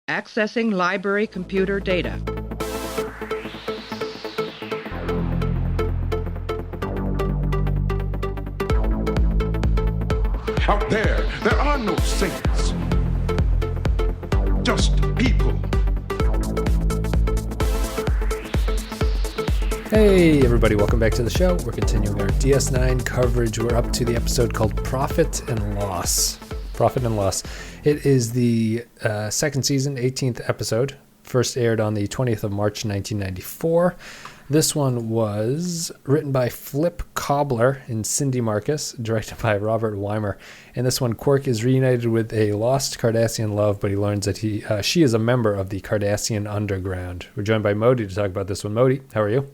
Accessing library computer data. Out there are no saints. Just people. Hey everybody, welcome back to the show. We're continuing our DS9 coverage. We're up to the episode called Profit and Loss. Profit and Loss. It is the second season, 18th episode. First aired on the 20th of March, 1994. This one was written by Flip Cobbler and Cindy Marcus, directed by Robert Weimer. In this one, Quark is reunited with a lost Cardassian love, but he learns that she is a member of the Cardassian Underground. We're joined by Modi to talk about this one. Modi, how are you?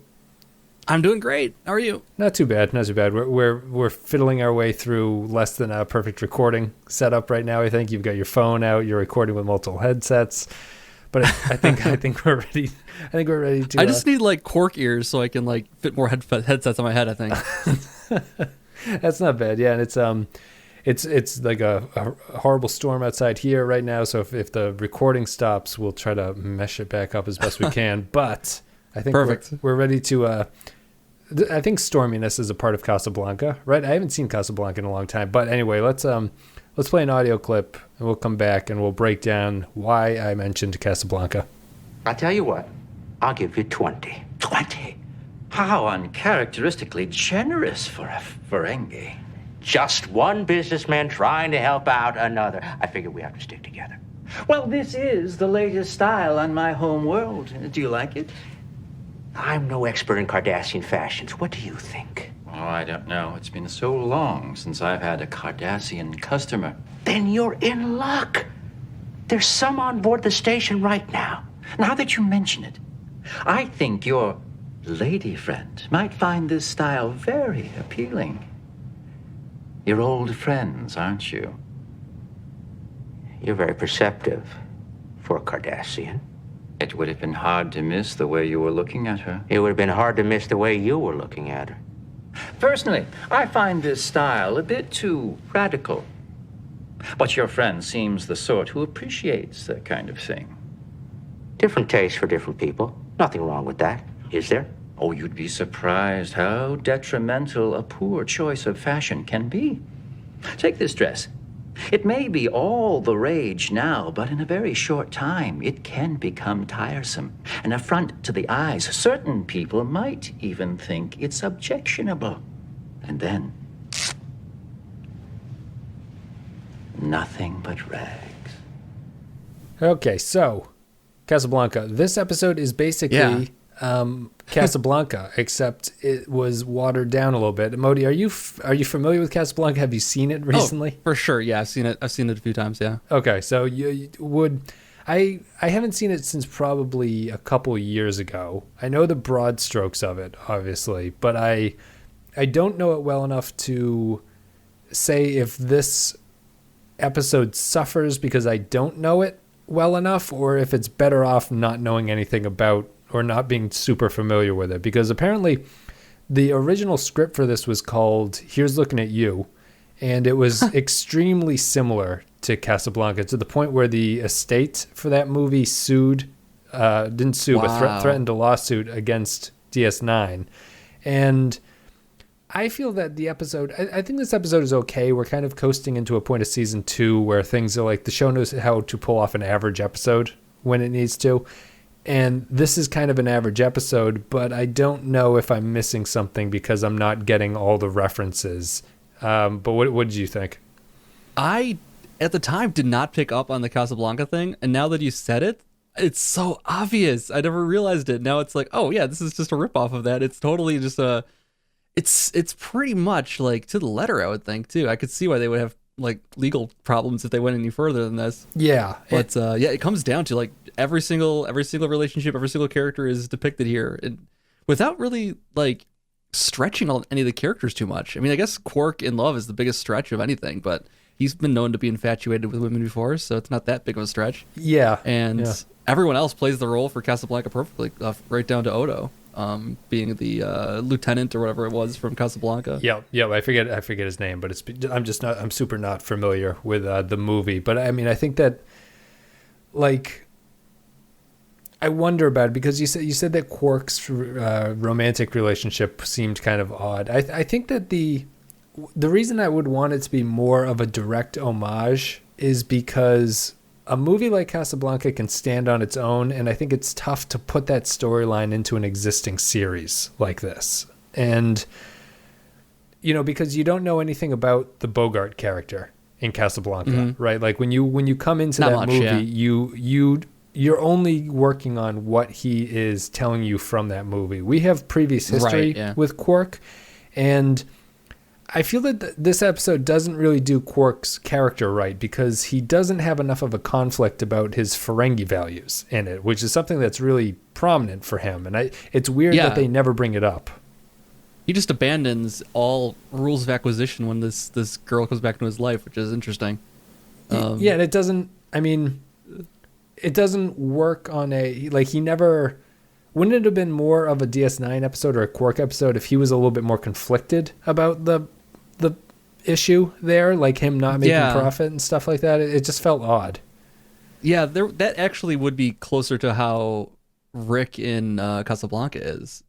I'm doing great. How are you? Not too bad. Not too bad. We're fiddling our way through less than a perfect recording setup right now. I think you've got your phone out. You're recording with multiple headsets. But I think we're ready. I think we're ready to. I just need like Quark ears so I can like fit more headsets on my head. I think that's not bad. Yeah, and it's like a horrible storm outside here right now. So if the recording stops, we'll try to mesh it back up as best we can. But I think perfect. We're ready to. I think storminess is a part of Casablanca, right? I haven't seen Casablanca in a long time. But anyway, let's play an audio clip, and we'll come back and we'll break down why I mentioned Casablanca. I tell you what, I'll give you 20. 20? How uncharacteristically generous for a Ferengi. Just one businessman trying to help out another. I figure we have to stick together. Well, this is the latest style on my home world. Do you like it? I'm no expert in Cardassian fashions. What do you think? Oh, I don't know. It's been so long since I've had a Cardassian customer. Then you're in luck. There's some on board the station right now. Now that you mention it, I think your lady friend might find this style very appealing. You're old friends, aren't you? You're very perceptive for a Cardassian. It would have been hard to miss the way you were looking at her. It would have been hard to miss the way you were looking at her. Personally, I find this style a bit too radical. But your friend seems the sort who appreciates that kind of thing. Different tastes for different people. Nothing wrong with that, is there? Oh, you'd be surprised how detrimental a poor choice of fashion can be. Take this dress. It may be all the rage now, but in a very short time, it can become tiresome, an affront to the eyes. Certain people might even think it's objectionable. And then, nothing but rags. Okay, so Casablanca. This episode is basically Casablanca, except it was watered down a little bit. Modi, are you familiar with Casablanca? Have you seen it recently? Oh, for sure. Yeah, I've seen it a few times. Yeah. Okay, so you would. I haven't seen it since probably a couple years ago. I know the broad strokes of it, obviously, but I don't know it well enough to say if this episode suffers because I don't know it well enough, or if it's better off not knowing anything about or not being super familiar with it. Because apparently the original script for this was called Here's Looking at You, and it was extremely similar to Casablanca, to the point where the estate for that movie threatened a lawsuit against DS9. And I feel that the episode, I think this episode is okay. We're kind of coasting into a point of season 2 where things are like, the show knows how to pull off an average episode when it needs to. And this is kind of an average episode, but I don't know if I'm missing something because I'm not getting all the references. But what did you think? I, at the time, did not pick up on the Casablanca thing. And now that you said it, it's so obvious. I never realized it. Now it's like, oh yeah, this is just a ripoff of that. It's totally just it's pretty much like to the letter, I would think, too. I could see why they would have like legal problems if they went any further than this. Yeah. But it comes down to like every single relationship, every single character is depicted here, and without really like stretching on any of the characters too much. I mean, I guess Quark in love is the biggest stretch of anything, but he's been known to be infatuated with women before, so it's not that big of a stretch. Yeah. And everyone else plays the role for Casablanca perfectly, right down to Odo. Being the lieutenant or whatever it was from Casablanca. Yeah. I forget his name, but I'm super not familiar with the movie. But I mean, I think that like I wonder about it because you said that Quark's romantic relationship seemed kind of odd. I think that the reason I would want it to be more of a direct homage is because a movie like Casablanca can stand on its own, and I think it's tough to put that storyline into an existing series like this. And, because you don't know anything about the Bogart character in Casablanca, right? Like when you come into that movie, you're only working on what he is telling you from that movie. We have previous history with Quark, and I feel that this episode doesn't really do Quark's character right because he doesn't have enough of a conflict about his Ferengi values in it, which is something that's really prominent for him. And it's weird that they never bring it up. He just abandons all rules of acquisition when this girl comes back into his life, which is interesting. And it doesn't work on he never... Wouldn't it have been more of a DS9 episode or a Quark episode if he was a little bit more conflicted about the issue there, like him not making profit and stuff like that? It just felt odd. Yeah, that actually would be closer to how Rick in Casablanca is.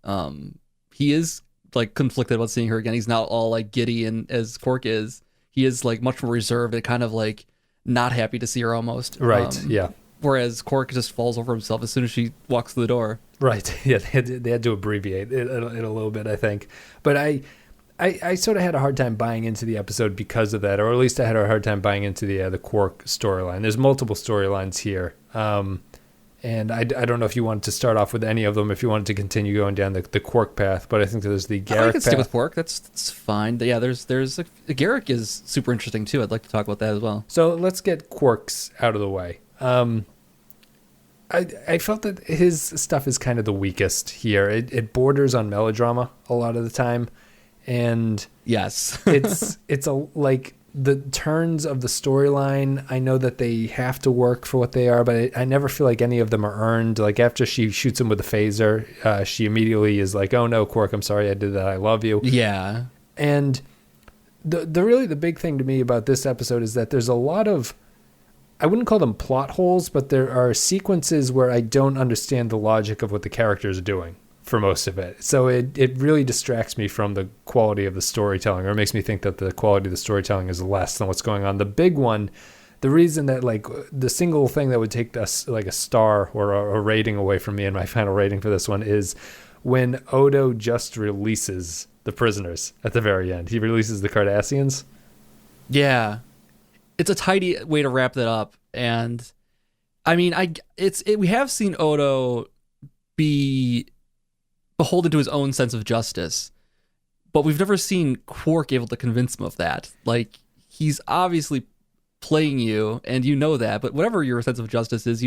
He is like conflicted about seeing her again. He's not all like giddy and as Quark is. He is like much more reserved and kind of like not happy to see her almost. Right. Whereas Quark just falls over himself as soon as she walks through the door. Right. Yeah, they had to abbreviate it a little bit, I think. But I sort of had a hard time buying into the episode because of that, or at least I had a hard time buying into the Quark storyline. There's multiple storylines here. And I don't know if you wanted to start off with any of them, if you wanted to continue going down the Quark path, but I think there's the Garrick I can path. stick with Quark. That's fine. Yeah, there's Garrick is super interesting too. I'd like to talk about that as well. So let's get Quark's out of the way. I felt that his stuff is kind of the weakest here. It borders on melodrama a lot of the time, and yes, it's like the turns of the storyline. I know that they have to work for what they are, but I never feel like any of them are earned. Like after she shoots him with a phaser, she immediately is like, "Oh no, Quark, I'm sorry I did that. I love you." Yeah, and the big thing to me about this episode is that there's a lot of, I wouldn't call them plot holes, but there are sequences where I don't understand the logic of what the characters are doing for most of it. So it really distracts me from the quality of the storytelling, or it makes me think that the quality of the storytelling is less than what's going on. The big one, the reason that like the single thing that would take us like a star or a rating away from me in my final rating for this one is when Odo just releases the prisoners at the very end. He releases the Cardassians. Yeah. It's a tidy way to wrap that up, and I mean, we have seen Odo be beholden to his own sense of justice, but we've never seen Quark able to convince him of that. Like, he's obviously playing you, and you know that, but whatever your sense of justice is,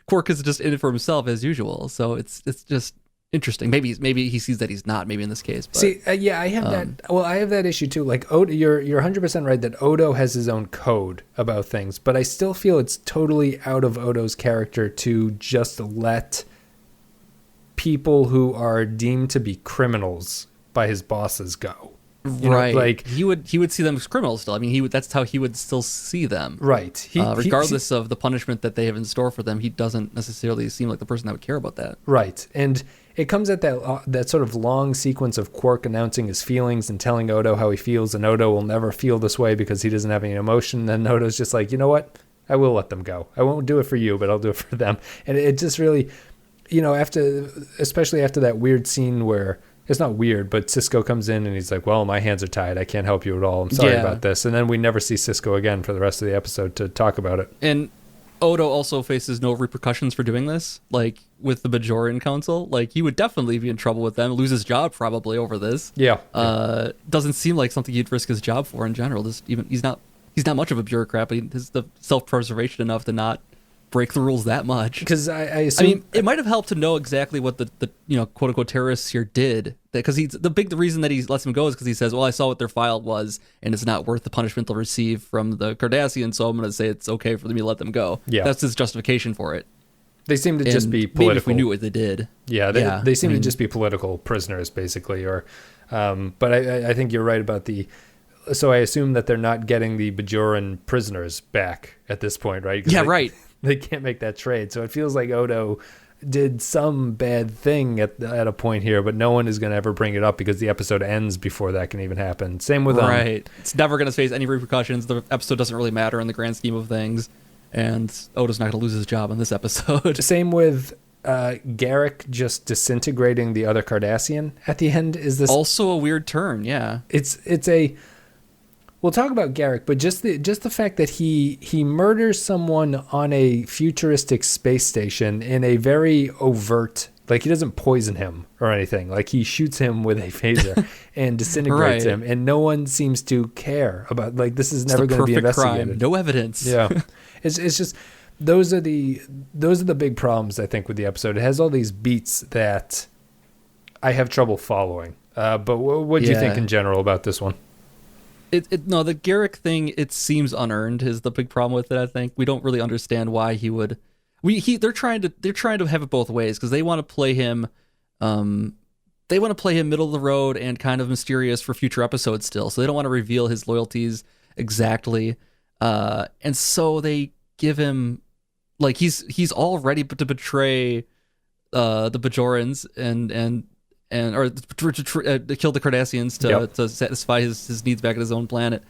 Quark is just in it for himself as usual. So it's just interesting. Maybe he sees that he's not. Maybe in this case. But, see, I have that. Well, I have that issue too. Like Odo, you're 100% right that Odo has his own code about things, but I still feel it's totally out of Odo's character to just let people who are deemed to be criminals by his bosses go. Right. Like he would see them as criminals still. I mean, that's how he would still see them. Right. Regardless of the punishment that they have in store for them, he doesn't necessarily seem like the person that would care about that. Right. And it comes at that sort of long sequence of Quark announcing his feelings and telling Odo how he feels, and Odo will never feel this way because he doesn't have any emotion. And then Odo's just like, you know what? I will let them go. I won't do it for you, but I'll do it for them. And it just really, especially after that weird scene where, it's not weird, but Cisco comes in and he's like, well, my hands are tied. I can't help you at all. I'm sorry about this. And then we never see Cisco again for the rest of the episode to talk about it. And Odo also faces no repercussions for doing this. Like with the Bajoran Council, like he would definitely be in trouble with them, lose his job probably over this. Yeah. Doesn't seem like something he'd risk his job for in general. He's not much of a bureaucrat, but he's the self-preservation enough to not break the rules that much. Because I assume, I mean, it might have helped to know exactly what the quote unquote terrorists here did. Because the reason that he lets him go is because he says, well, I saw what their file was, and it's not worth the punishment they'll receive from the Cardassians, so I'm going to say it's okay for me to let them go. Yeah, that's his justification for it. They seem to just be political. Maybe if we knew what they did. Yeah, they seem to just be political prisoners, basically. Or, but I think you're right about the. So I assume that they're not getting the Bajoran prisoners back at this point, right? Yeah, right. They can't make that trade. So it feels like Odo did some bad thing at a point here, but no one is going to ever bring it up because the episode ends before that can even happen. Same with right. It's never going to face any repercussions. The episode doesn't really matter in the grand scheme of things, and Oda's not going to lose his job in this episode. Same with Garrick just disintegrating the other Cardassian at the end. Is this also a weird turn? Yeah, it's a. We'll talk about Garrick, but just the fact that he murders someone on a futuristic space station in a very overt, like he doesn't poison him or anything, like he shoots him with a phaser and disintegrates him, and no one seems to care about, like, this is never going to be investigated. Crime. No evidence. Yeah, it's just those are the big problems I think with the episode. It has all these beats that I have trouble following. But what do you think in general about this one? No, the Garrick thing, it seems unearned is the big problem with it. I think we don't really understand why he would. They're trying to have it both ways because they want to play him. They want to play him middle of the road and kind of mysterious for future episodes still. So they don't want to reveal his loyalties exactly, and so they give him like he's all ready to betray the Bajorans and or to kill the Cardassians to satisfy his needs back at his own planet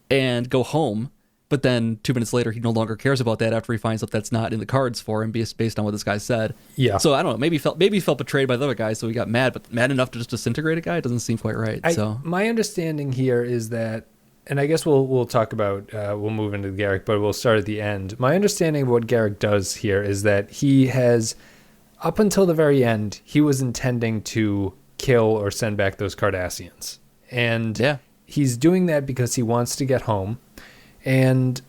and go home. But then 2 minutes later, he no longer cares about that after he finds out that's not in the cards for him based on what this guy said. Yeah. So I don't know. Maybe he felt betrayed by the other guy, so he got mad. But mad enough to just disintegrate a guy doesn't seem quite right. My understanding here is that, and I guess we'll talk about we'll move into Garrick, but we'll start at the end. My understanding of what Garrick does here is that he has, up until the very end, he was intending to kill or send back those Cardassians. And he's doing that because he wants to get home. And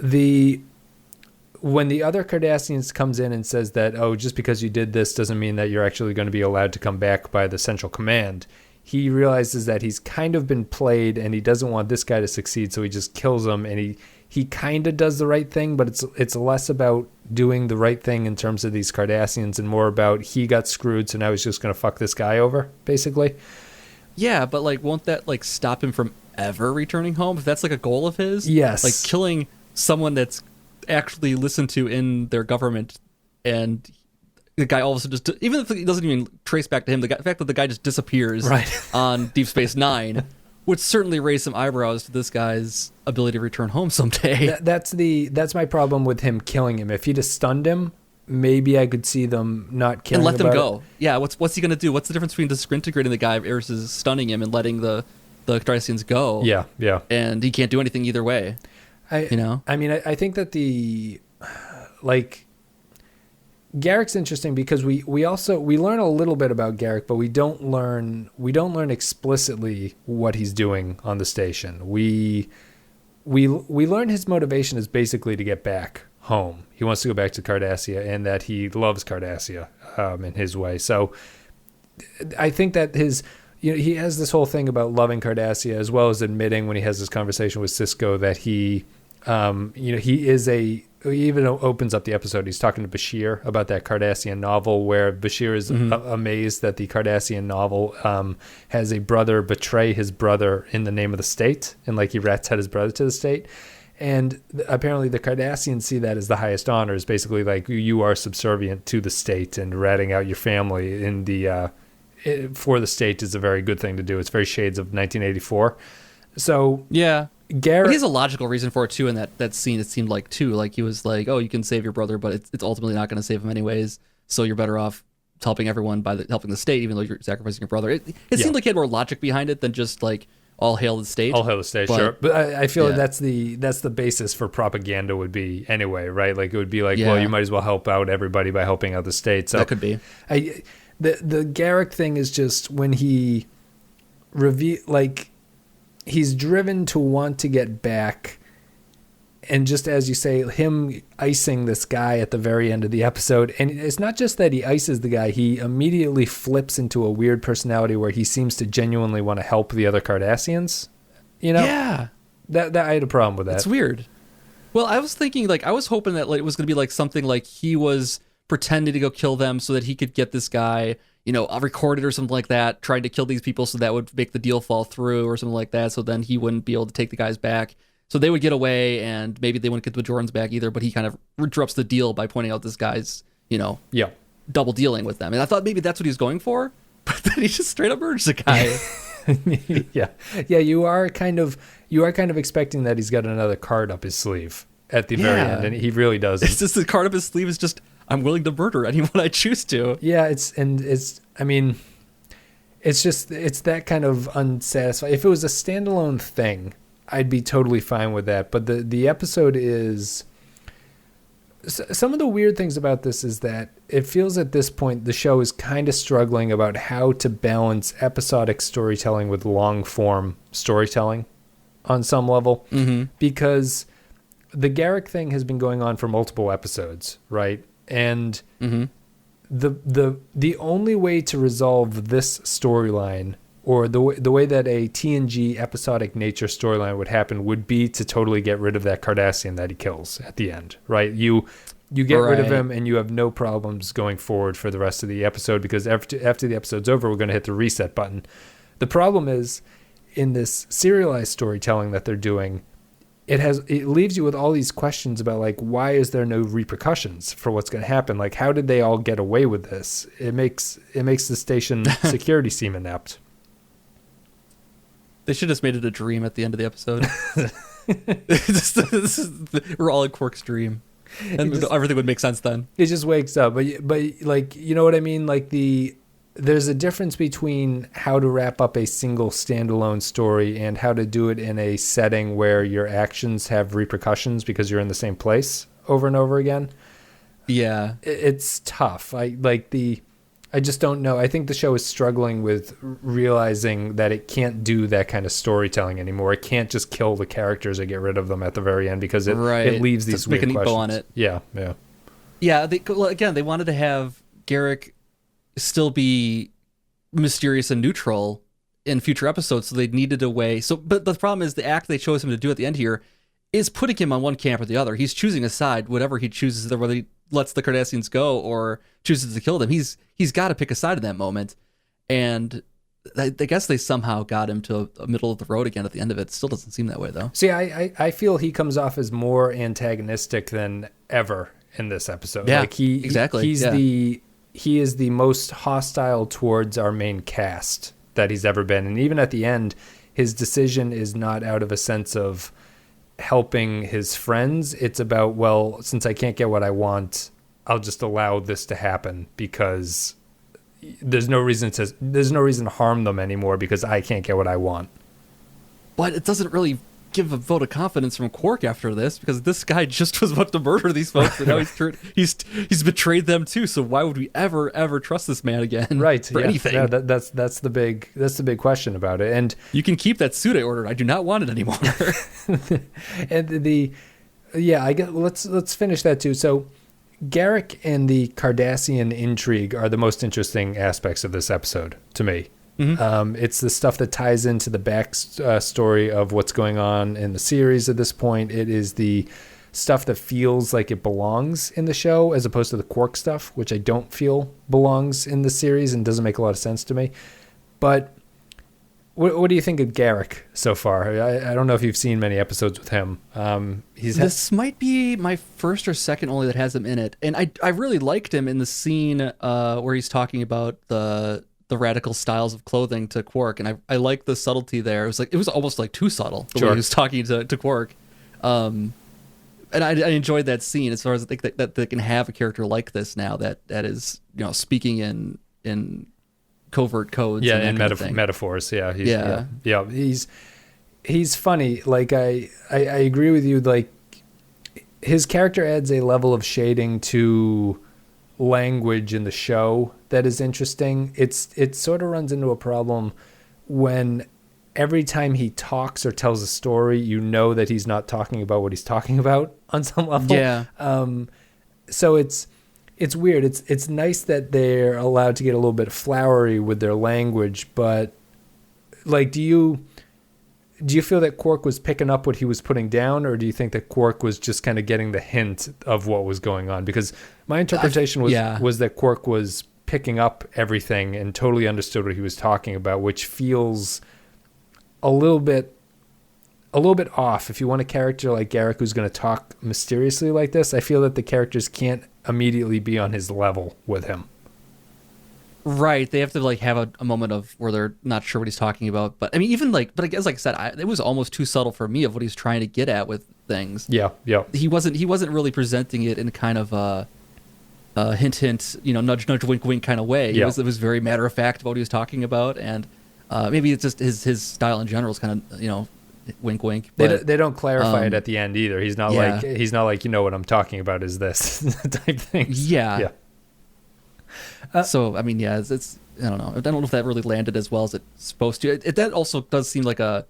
when the other Cardassians comes in and says that, oh, just because you did this doesn't mean that you're actually going to be allowed to come back by the Central Command, he realizes that he's kind of been played and he doesn't want this guy to succeed, so he just kills him, and he kind of does the right thing, but it's less about doing the right thing in terms of these Cardassians and more about he got screwed, so now he's just going to fuck this guy over, basically. Yeah, but like, won't that like stop him from ever returning home? If that's like a goal of his? Yes. Like killing someone that's actually listened to in their government, and the guy all of a sudden just, even if it doesn't even trace back to him, the fact that the guy just disappears on Deep Space Nine would certainly raise some eyebrows to this guy's ability to return home someday. That's my problem with him killing him. If he'd have stunned him, maybe I could see them not killing him. And let them go. Yeah, what's he going to do? What's the difference between disintegrating the guy versus stunning him and letting the Cardassians go? Yeah. And he can't do anything either way. I mean, I think that Garrick's interesting because we learn a little bit about Garrick, but we don't learn explicitly what he's doing on the station. We learn his motivation is basically to get back home. He wants to go back to Cardassia, and that he loves Cardassia in his way. So I think that he has this whole thing about loving Cardassia, as well as admitting when he has this conversation with Sisko that he even opens up the episode. He's talking to Bashir about that Cardassian novel, where Bashir is amazed that the Cardassian novel has a brother betray his brother in the name of the state, and like he rats out his brother to the state. And apparently the Cardassians see that as the highest honor, is basically like you are subservient to the state, and ratting out your family in the for the state is a very good thing to do. It's very shades of 1984. So yeah. Garrett, but he has a logical reason for it too. In that scene, it seemed like too, like he was like, "Oh, you can save your brother, but it's ultimately not going to save him anyways. So you're better off helping everyone by helping the state, even though you're sacrificing your brother." It seemed like he had more logic behind it than just like all hail the state. All hail the state, sure. But I feel like that's the basis for propaganda would be anyway, right? Like it would be like, well, you might as well help out everybody by helping out the state. So that could be. The Garrick thing is just when he he's driven to want to get back, and just as you say, him icing this guy at the very end of the episode, and it's not just that he ices the guy, he immediately flips into a weird personality where he seems to genuinely want to help the other Cardassians. Yeah. That I had a problem with that. It's weird. Well, I was thinking, like, I was hoping that it was going to be like something like he was pretending to go kill them so that he could get this guy, recorded or something like that, trying to kill these people so that would make the deal fall through or something like that. So then he wouldn't be able to take the guys back. So they would get away, and maybe they wouldn't get the Bajorans back either, but he kind of disrupts the deal by pointing out this guy's, double dealing with them. And I thought maybe that's what he was going for, but then he just straight up murders a guy. Yeah. You are kind of expecting that he's got another card up his sleeve at the very end, and he really does. It's just the card up his sleeve is just, I'm willing to murder anyone I choose to. Yeah, it's that kind of unsatisfying. If it was a standalone thing, I'd be totally fine with that. But the episode is... Some of the weird things about this is that it feels at this point the show is kind of struggling about how to balance episodic storytelling with long-form storytelling on some level. Mm-hmm. Because the Garak thing has been going on for multiple episodes, right? And the only way to resolve this storyline, or the way that a TNG episodic nature storyline would happen, would be to totally get rid of that Cardassian that he kills at the end, right? You get rid of him and you have no problems going forward for the rest of the episode, because after the episode's over, we're going to hit the reset button. The problem is, in this serialized storytelling that they're doing, it leaves you with all these questions about, like, why is there no repercussions for what's going to happen? Like, how did they all get away with this? It makes the station security seem inept. They should have just made it a dream at the end of the episode. We're all in Quark's dream, and everything would make sense then. It just wakes up, but like, you know what I mean? Like, there's a difference between how to wrap up a single standalone story and how to do it in a setting where your actions have repercussions because you're in the same place over and over again. Yeah, it's tough. I just don't know. I think the show is struggling with realizing that it can't do that kind of storytelling anymore. It can't just kill the characters or get rid of them at the very end, because it leaves these weird questions. Make an on it. Yeah. They wanted to have Garak still be mysterious and neutral in future episodes, so they needed a way. But the problem is the act they chose him to do at the end here is putting him on one camp or the other. He's choosing a side, whatever he chooses, whether he lets the Cardassians go or chooses to kill them. He's got to pick a side in that moment, and I guess they somehow got him to a middle of the road again at the end of it. Still doesn't seem that way, though. See, I feel he comes off as more antagonistic than ever in this episode. Yeah, like exactly. He is the most hostile towards our main cast that he's ever been, and even at the end, his decision is not out of a sense of helping his friends. It's about, well, since I can't get what I want, I'll just allow this to happen because there's no reason to harm them anymore because I can't get what I want. But it doesn't really give a vote of confidence from Quark after this, because this guy just was about to murder these folks, and now he's betrayed them too. So why would we ever trust this man again? Right? For anything? No, that's the big question about it. And you can keep that suit I ordered. I do not want it anymore. And I guess let's finish that too. So Garak and the Cardassian intrigue are the most interesting aspects of this episode to me. Mm-hmm. It's the stuff that ties into the back story of what's going on in the series at this point. It is the stuff that feels like it belongs in the show, as opposed to the Quark stuff, which I don't feel belongs in the series and doesn't make a lot of sense to me. But what do you think of Garak so far? I don't know if you've seen many episodes with him. This might be my first or second only that has him in it, and I really liked him in the scene where he's talking about the radical styles of clothing to Quark, and I like the subtlety there. It was almost like too subtle the way he was talking to Quark, and I enjoyed that scene. As far as I think that they can have a character like this now that is, you know, speaking in covert codes, and metaphors. He's funny. Like I agree with you. Like, his character adds a level of shading to language in the show that is interesting. It sort of runs into a problem when every time he talks or tells a story, you know that he's not talking about what he's talking about on some level. Yeah. So it's weird. It's nice that they're allowed to get a little bit flowery with their language, but like, do you feel that Quark was picking up what he was putting down, or do you think that Quark was just kind of getting the hint of what was going on? Because my interpretation was that Quark was picking up everything and totally understood what he was talking about, which feels a little bit off. If you want a character like Garak who's going to talk mysteriously like this, I feel that the characters can't immediately be on his level with him. Right, they have to like have a moment of where they're not sure what he's talking about. But I mean, even like, but I guess like I said, it was almost too subtle for me of what he's trying to get at with things. Yeah, yeah. He wasn't really presenting it in kind of a hint, nudge, nudge, wink, wink kind of way. Yeah. It was very matter of fact about what he was talking about, and maybe it's just his style in general is kind of wink, wink. But, They don't clarify it at the end either. He's not yeah. like you know what I'm talking about is this type thing. Yeah. Yeah. So I mean, yeah, it's I don't know. I don't know if that really landed as well as it's supposed to. That also does seem like I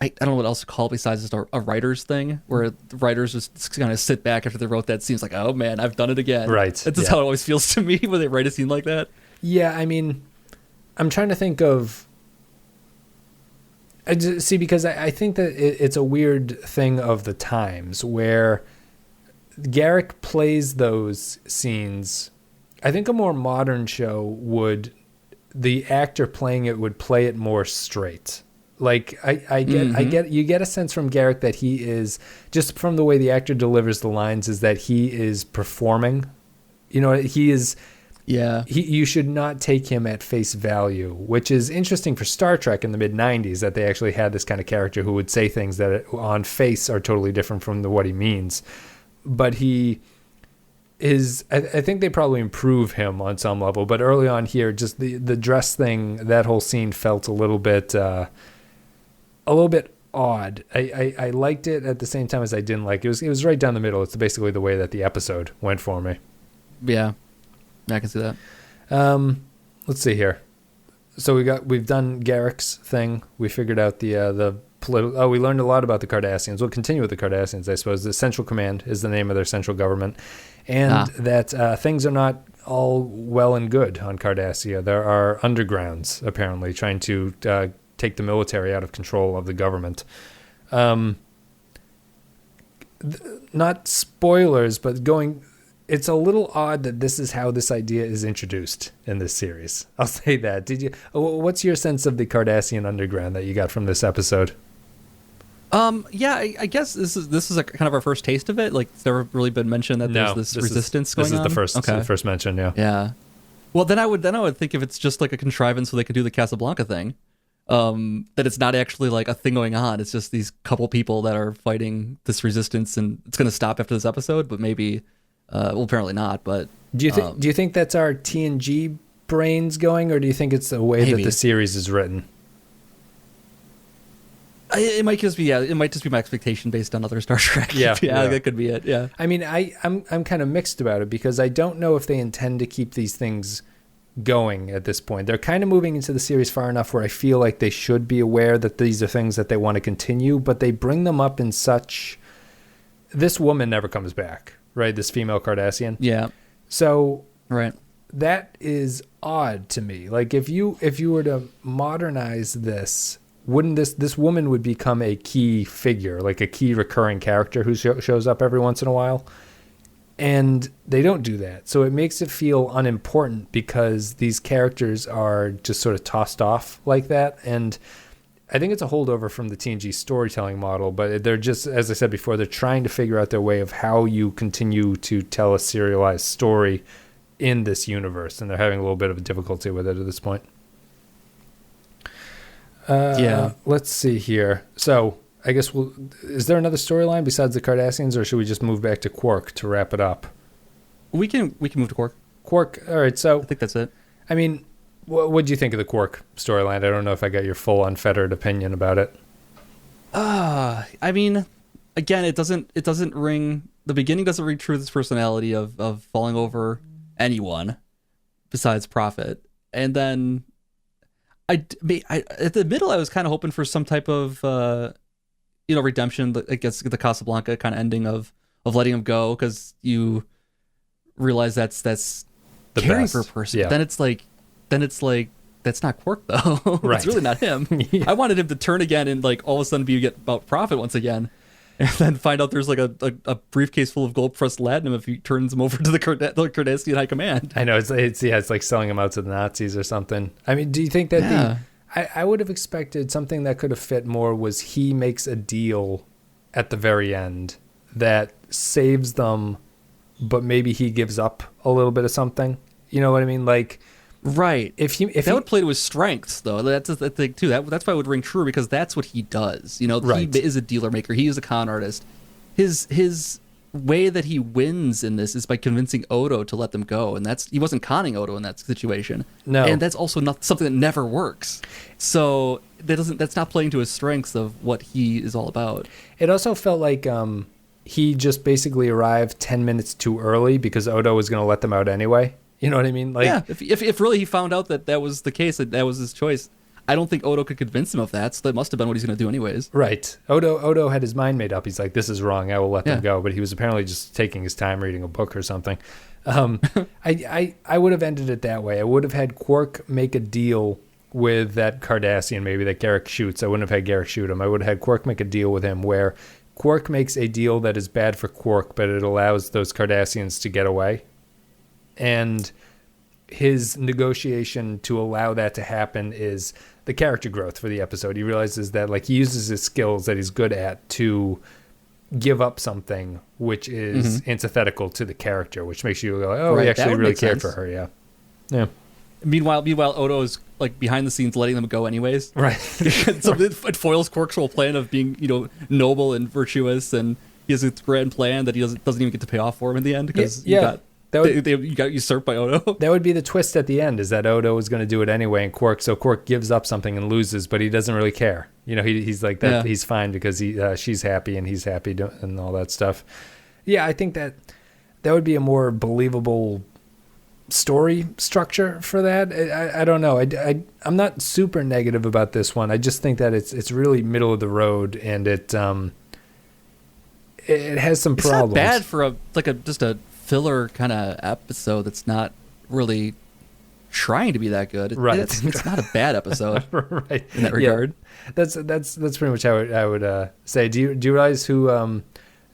don't know what else to call it besides just a writer's thing, where the writers just kind of sit back after they wrote that scene. It's like, oh man, I've done it again. Right. That's just how it always feels to me when they write a scene like that. Yeah, I mean, I'm trying to think of. Because I think that it's a weird thing of the times where Garrick plays those scenes. I think a more modern show the actor playing it would play it more straight. Like I get you get a sense from Garrick that he is, just from the way the actor delivers the lines, is that he is performing. He is. Yeah. You should not take him at face value, which is interesting for Star Trek in the mid-90s, that they actually had this kind of character who would say things that on face are totally different from what he means. But he is, I think they probably improve him on some level. But early on here, just the dress thing, that whole scene felt a little bit odd. I liked it at the same time as I didn't like it. It was right down the middle. It's basically the way that the episode went for me. Yeah. I can see that. Let's see here. So we've done Garrick's thing. We figured out the political. We learned a lot about the Cardassians. We'll continue with the Cardassians, I suppose. The Central Command is the name of their central government, and that things are not all well and good on Cardassia. There are undergrounds apparently trying to take the military out of control of the government. Not spoilers, but going. It's a little odd that this is how this idea is introduced in this series. I'll say that. What's your sense of the Cardassian Underground that you got from this episode? Yeah, I guess this is a kind of our first taste of it. Like, it's never really been mentioned that there's this resistance going on. This is the first mention, yeah. Yeah. Well, then I would think if it's just like a contrivance so they could do the Casablanca thing, that it's not actually like a thing going on. It's just these couple people that are fighting this resistance, and it's going to stop after this episode. But maybe, well, apparently not. But do you think that's our TNG brains going, or do you think it's the way that the series is written? It might just be my expectation based on other Star Trek. Yeah, that could be it. Yeah. I mean, I'm kind of mixed about it because I don't know if they intend to keep these things going at this point. They're kind of moving into the series far enough where I feel like they should be aware that these are things that they want to continue, but they bring them up in such. This woman never comes back, right? This female Cardassian. Yeah. So right. That is odd to me. Like if you were to modernize this, wouldn't this woman would become a key figure, like a key recurring character who shows up every once in a while? And they don't do that. So it makes it feel unimportant because these characters are just sort of tossed off like that. And I think it's a holdover from the TNG storytelling model, but they're just, as I said before, they're trying to figure out their way of how you continue to tell a serialized story in this universe. And they're having a little bit of a difficulty with it at this point. Let's see here. So I guess is there another storyline besides the Cardassians, or should we just move back to Quark to wrap it up? We can move to Quark. Quark. All right. So I think that's it. I mean, what do you think of the Quark storyline? I don't know if I got your full unfettered opinion about it. I mean, again, it doesn't ring. The beginning doesn't ring true to this personality of falling over anyone besides Prophet, and then. I at the middle, I was kind of hoping for some type of, redemption. I guess the Casablanca kind of ending of letting him go because you realize that's the caring best. for a person. Yeah. Then it's like that's not Quark though. Right. It's really not him. Yeah. I wanted him to turn again and like all of a sudden be about Prophet once again, and then find out there's like a briefcase full of gold pressed latinum if he turns him over to the Cardassian High Command. I know it's like selling him out to the Nazis or something. I mean, do you think that I would have expected something that could have fit more was he makes a deal at the very end that saves them, but maybe he gives up a little bit of something. You know what I mean? Like Right. If that he would play to his strengths, though. That's the thing too. That's why it would ring true, because that's what he does. You know, Right. He is a dealer maker. He is a con artist. His way that he wins in this is by convincing Odo to let them go, and he wasn't conning Odo in that situation. No, and that's also not something that never works. So that's not playing to his strengths of what he is all about. It also felt like he just basically arrived 10 minutes too early because Odo was going to let them out anyway. You know what I mean? Like, yeah, if really he found out that was the case, that was his choice, I don't think Odo could convince him of that, so that must have been what he's going to do anyways. Right. Odo had his mind made up. He's like, this is wrong. I will let them go. But he was apparently just taking his time reading a book or something. I would have ended it that way. I would have had Quark make a deal with that Cardassian, maybe, that Garrick shoots. I wouldn't have had Garrick shoot him. I would have had Quark make a deal with him where Quark makes a deal that is bad for Quark, but it allows those Cardassians to get away. And his negotiation to allow that to happen is the character growth for the episode. He realizes that, like, he uses his skills that he's good at to give up something which is antithetical to the character, which makes you go, oh, right, he actually really cared sense. for her. Yeah. Meanwhile, Odo is like behind the scenes letting them go anyways. Right. So it foils Quark's whole plan of being, noble and virtuous, and he has a grand plan that he doesn't even get to pay off for him in the end because you got usurped by Odo. That would be the twist at the end, is that Odo is going to do it anyway, and Quark gives up something and loses, but he doesn't really care. He's like that. Yeah. He's fine because she's happy and he's happy and all that stuff. Yeah, I think that would be a more believable story structure for that. I don't know. I'm not super negative about this one. I just think that it's really middle of the road, and it has some problems. It's not bad for just a filler kind of episode that's not really trying to be that good. Right. It's not a bad episode. Right. In that regard. Yeah. That's pretty much how I would say. Do you realize who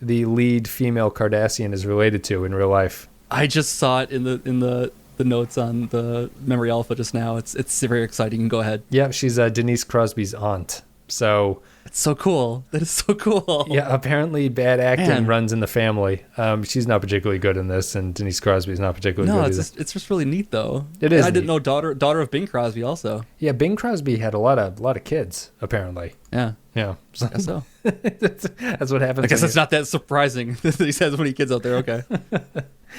the lead female Cardassian is related to in real life? I just saw it in the notes on the Memory Alpha just now. It's very exciting. Go ahead. Yeah, she's Denise Crosby's aunt. So it's so cool. That is so cool. Yeah, apparently bad acting runs in the family. She's not particularly good in this, and Denise Crosby's not particularly good either. It's just really neat though. It is. I didn't know daughter of Bing Crosby also. Yeah, Bing Crosby had a lot of kids apparently. Yeah. Yeah. I guess so. That's what happens. I guess it's not that surprising that he has so many kids out there. Okay.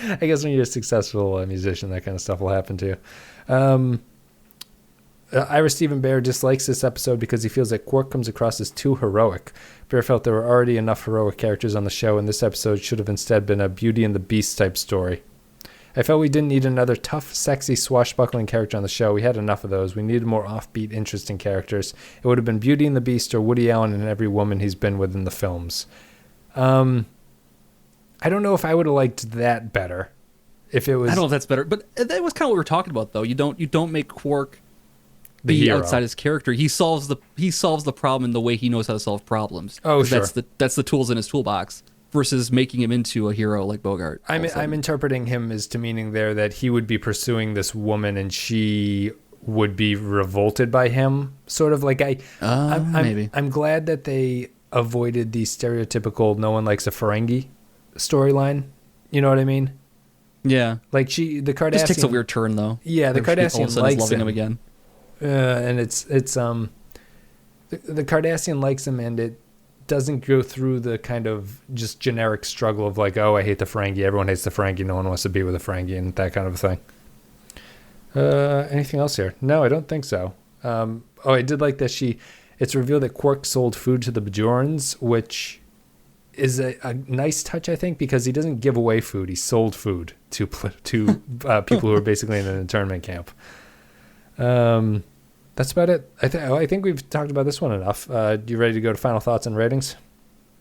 I guess when you're a successful musician, that kind of stuff will happen to you. Ira Stephen Bear dislikes this episode because he feels that Quark comes across as too heroic. Bear felt there were already enough heroic characters on the show, and this episode should have instead been a Beauty and the Beast type story. I felt we didn't need another tough, sexy, swashbuckling character on the show. We had enough of those. We needed more offbeat, interesting characters. It would have been Beauty and the Beast or Woody Allen and every woman he's been with in the films. I don't know if I would have liked that better. If it was, I don't know if that's better, but that was kind of what we were talking about, though. You don't make Quark the hero. Outside his character. He solves the problem in the way he knows how to solve problems. Oh, sure. That's the tools in his toolbox versus making him into a hero like Bogart. I'm interpreting him as to meaning there that he would be pursuing this woman and she would be revolted by him. Sort of like maybe. I'm glad that they avoided the stereotypical no one likes a Ferengi storyline. You know what I mean? Yeah. Like the Cardassian just takes a weird turn though. Yeah, the Cardassian likes loving him again. And it's the Cardassian likes him, and it doesn't go through the kind of just generic struggle of like, oh, I hate the Ferengi, everyone hates the Ferengi, no one wants to be with a Ferengi, and that kind of thing. Anything else here? No, I don't think so. I did like that it's revealed that Quark sold food to the Bajorans, which is a nice touch, I think, because he doesn't give away food. He sold food to people who are basically in an internment camp. That's about it. I think we've talked about this one enough. You ready to go to final thoughts and ratings?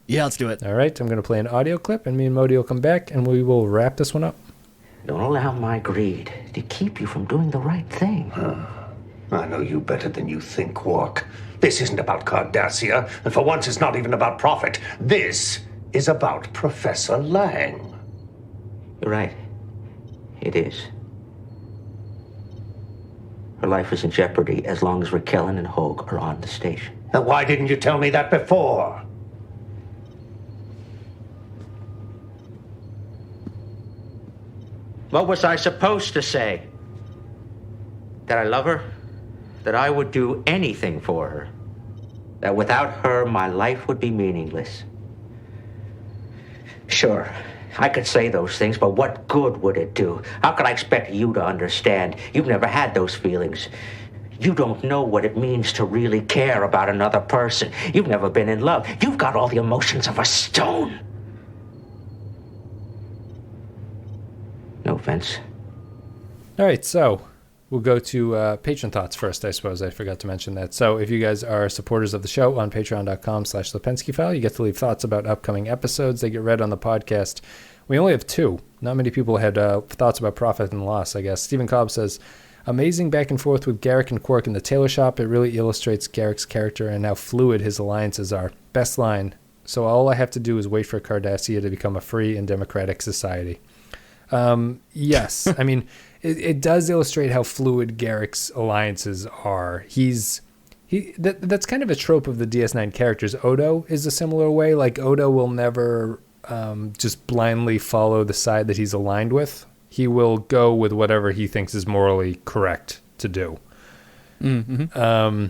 Yeah, let's do it. All right, I'm going to play an audio clip, and me and Modi will come back, and we will wrap this one up. Don't allow my greed to keep you from doing the right thing. I know you better than you think, Quark. This isn't about Cardassia, and for once it's not even about profit. This is about Professor Lang. You're right. It is. Her life is in jeopardy as long as Raquel and Hogue are on the station. Then why didn't you tell me that before? What was I supposed to say? that I love her, that I would do anything for her, that without her, my life would be meaningless. Sure, I could say those things, but what good would it do? How could I expect you to understand? You've never had those feelings. You don't know what it means to really care about another person. You've never been in love. You've got all the emotions of a stone. No offense. All right, so we'll go to patron thoughts first, I suppose. I forgot to mention that. So if you guys are supporters of the show on patreon.com/the File, you get to leave thoughts about upcoming episodes. They get read on the podcast. We only have 2. Not many people had thoughts about Profit and Loss, I guess. Stephen Cobb says, amazing back and forth with Garak and Quark in the tailor shop. It really illustrates Garak's character and how fluid his alliances are. Best line. So all I have to do is wait for Cardassia to become a free and democratic society. Yes. I mean, it does illustrate how fluid Garak's alliances are. That's kind of a trope of the DS9 characters. Odo is a similar way. Like, Odo will never just blindly follow the side that he's aligned with. He will go with whatever he thinks is morally correct to do. Mm-hmm.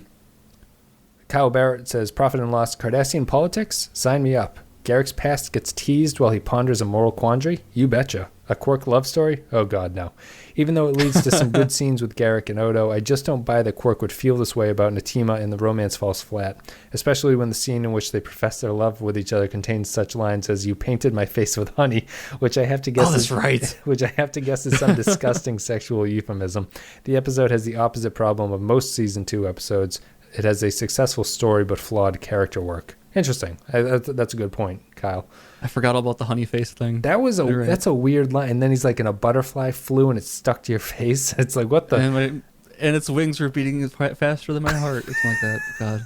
Kyle Barrett says, Profit and Loss, Cardassian politics? Sign me up. Garak's past gets teased while he ponders a moral quandary? You betcha. A Quark love story? Oh, God, no. Even though it leads to some good scenes with Garak and Odo, I just don't buy that Quark would feel this way about Natima and the romance falls flat, especially when the scene in which they profess their love with each other contains such lines as, you painted my face with honey, which I have to guess which I have to guess is some disgusting sexual euphemism. The episode has the opposite problem of most season 2 episodes. It has a successful story but flawed character work. Interesting. That's a good point, Kyle. I forgot all about the honey face thing. That's a weird line. And then he's like, and a butterfly flew and it stuck to your face. It's like, what the? And its wings were beating faster than my heart. It's like that. God.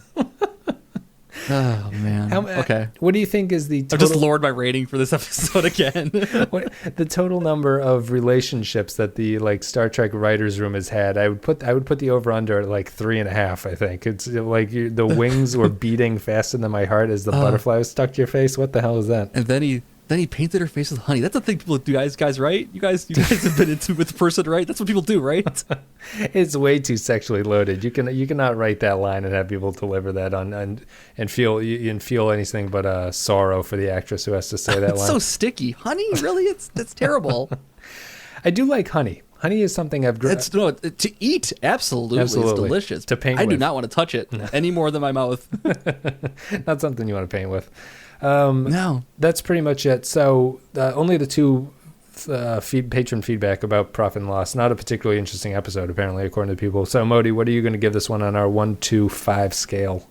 Oh, man. Okay. What do you think is the total... I've just lowered my rating for this episode again. The total number of relationships that the Star Trek writers room has had, I would put the over-under at 3.5, I think. It's like the wings were beating faster than my heart as the butterfly was stuck to your face. What the hell is that? And then he painted her face with honey. That's the thing people do, guys, right? You guys have been into with the person, right? That's what people do, right? It's way too sexually loaded. You cannot write that line and have people deliver that and feel anything but sorrow for the actress who has to say that line. It's so sticky. Honey, really? That's terrible. I do like honey. Honey is something I've grown. To eat, absolutely. It's delicious. To paint I with. do not want to touch it any more than my mouth. Not something you want to paint with. No. That's pretty much it. So only the 2 patron feedback about Profit and Loss. Not a particularly interesting episode, apparently, according to people. So, Modi, what are you going to give this one on our 1 to 5 scale?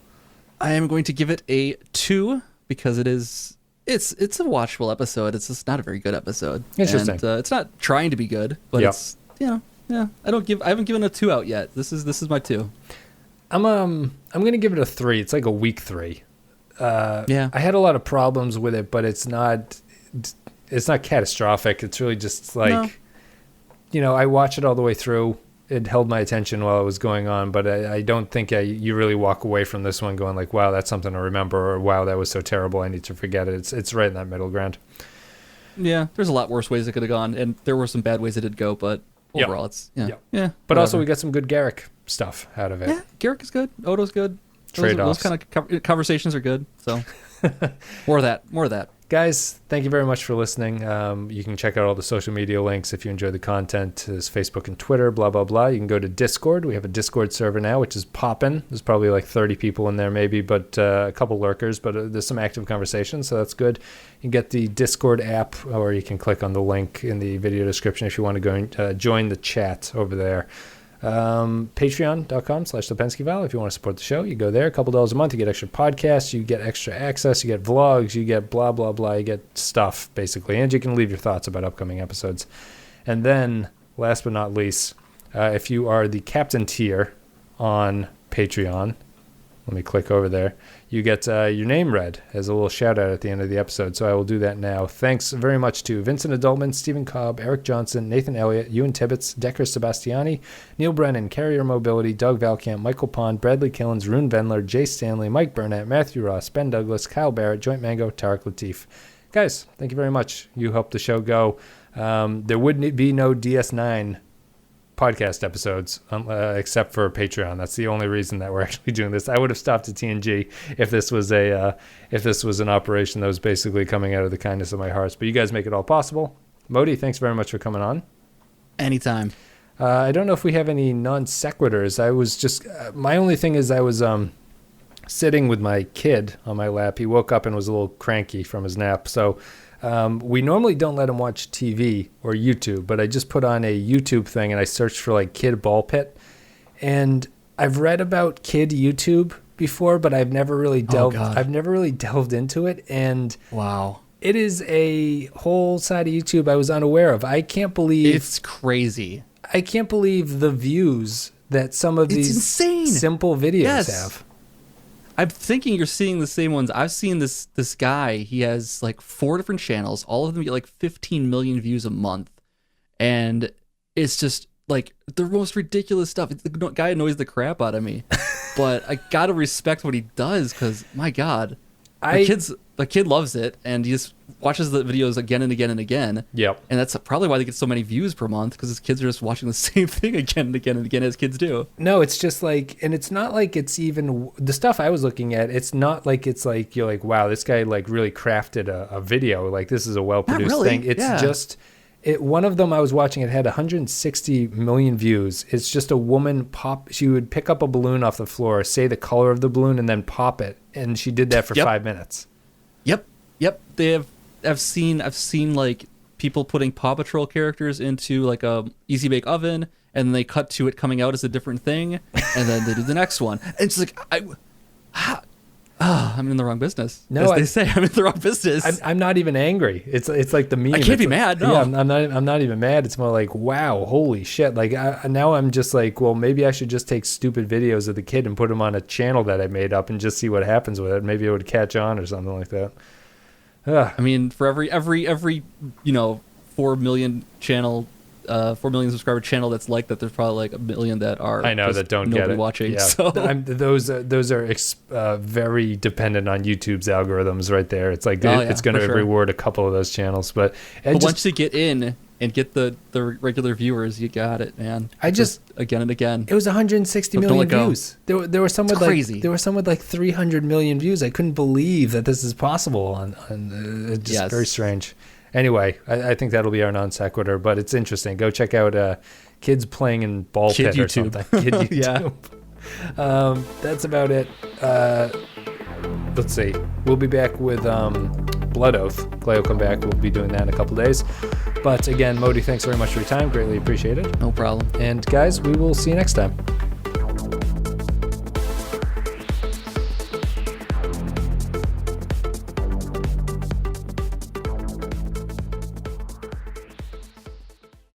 I am going to give it a 2 because it's a watchable episode. It's just not a very good episode. Interesting. And, it's not trying to be good, but it's I haven't given a 2 out yet. This is my 2. I'm going to give it a 3. It's like a weak 3. I had a lot of problems with it, but it's not catastrophic. It's really just I watch it all the way through. It held my attention while it was going on, but I don't think you really walk away from this one going like, wow, that's something to remember, or wow, that was so terrible, I need to forget it. It's right in that middle ground. Yeah, there's a lot worse ways it could have gone, and there were some bad ways it did go, but overall it's But whatever. Also we got some good Garak stuff out of it. Yeah, Garak is good. Odo's good. Trade-offs. Those kind of conversations are good. So more of that. Guys, thank you very much for listening. You can check out all the social media links if you enjoy the content. There's Facebook and Twitter, blah, blah, blah. You can go to Discord. We have a Discord server now, which is popping. There's probably 30 people in there maybe, but a couple lurkers, but there's some active conversation, so that's good. You can get the Discord app, or you can click on the link in the video description if you want to go and join the chat over there. Patreon.com/the Pensky File. If you want to support the show, you go there. A couple $1 a month, you get extra podcasts, you get extra access, you get vlogs, you get blah blah blah, you get stuff basically, and you can leave your thoughts about upcoming episodes. And then last but not least, if you are the captain tier on Patreon, let me click over there, you get your name read as a little shout out at the end of the episode. So I will do that now. Thanks very much to Vincent Adultman, Stephen Cobb, Eric Johnson, Nathan Elliott, Ewan Tibbetts, Decker Sebastiani, Neil Brennan, Carrier Mobility, Doug Valkamp, Michael Pond, Bradley Killens, Rune Vendler, Jay Stanley, Mike Burnett, Matthew Ross, Ben Douglas, Kyle Barrett, Joint Mango, Tarek Latif. Guys, thank you very much. You helped the show go. There would be no DS9 podcast episodes, except for Patreon. That's the only reason that we're actually doing this. I would have stopped at TNG if this was an operation that was basically coming out of the kindness of my heart. But you guys make it all possible. Modi, thanks very much for coming on. Anytime. I don't know if we have any non sequiturs. I was just my only thing is I was sitting with my kid on my lap. He woke up and was a little cranky from his nap. So we normally don't let him watch TV or YouTube, but I just put on a YouTube thing and I searched for like kid ball pit. And I've read about kid YouTube before, but I've never really delved into it. And wow. It is a whole side of YouTube I was unaware of. I can't believe it's crazy. I can't believe the views that some of these insane. Simple videos have. I'm thinking you're seeing the same ones. I've seen this guy. He has like 4 different channels. All of them get like 15 million views a month. And it's just like the most ridiculous stuff. The guy annoys the crap out of me. But I got to respect what he does because, my God. The kid loves it, and he just watches the videos again and again and again. Yep. And that's probably why they get so many views per month, because his kids are just watching the same thing again and again and again as kids do. No, it's just like, and it's not like it's even, the stuff I was looking at, it's not like it's like, you're like, wow, this guy like really crafted a video. Like this is a well-produced thing. It's just, one of them I was watching, it had 160 million views. It's just a woman she would pick up a balloon off the floor, say the color of the balloon, and then pop it. And she did that for 5 minutes. Yep. I've seen like people putting Paw Patrol characters into like a Easy Bake Oven, and then they cut to it coming out as a different thing, and then they do the next one. And it's like I'm in the wrong business. No, they say I'm in the wrong business. I'm not even angry. It's like the meme. I can't be mad. No. Yeah, I'm not even mad. It's more like, wow, holy shit. Like now I'm just like, well, maybe I should just take stupid videos of the kid and put them on a channel that I made up and just see what happens with it. Maybe it would catch on or something like that. I mean, for every 4 million channel, 4 million subscriber channel that's like that, there's probably like a million that are that don't get it watching. Yeah. So those are very dependent on YouTube's algorithms right there. It's like it's going to reward a couple of those channels, but once you get in and get the regular viewers, you got it, man. Just again and again. It was 160 million views. There were some with crazy. There were some with like 300 million views. I couldn't believe that this is possible. And just very strange. Anyway, I think that'll be our non sequitur, but it's interesting. Go check out kids playing in ball pit or something. Kid YouTube. That's about it. Let's see. We'll be back with Blood Oath. Clay will come back. We'll be doing that in a couple days. But again, Modi, thanks very much for your time. Greatly appreciated. No problem. And guys, we will see you next time.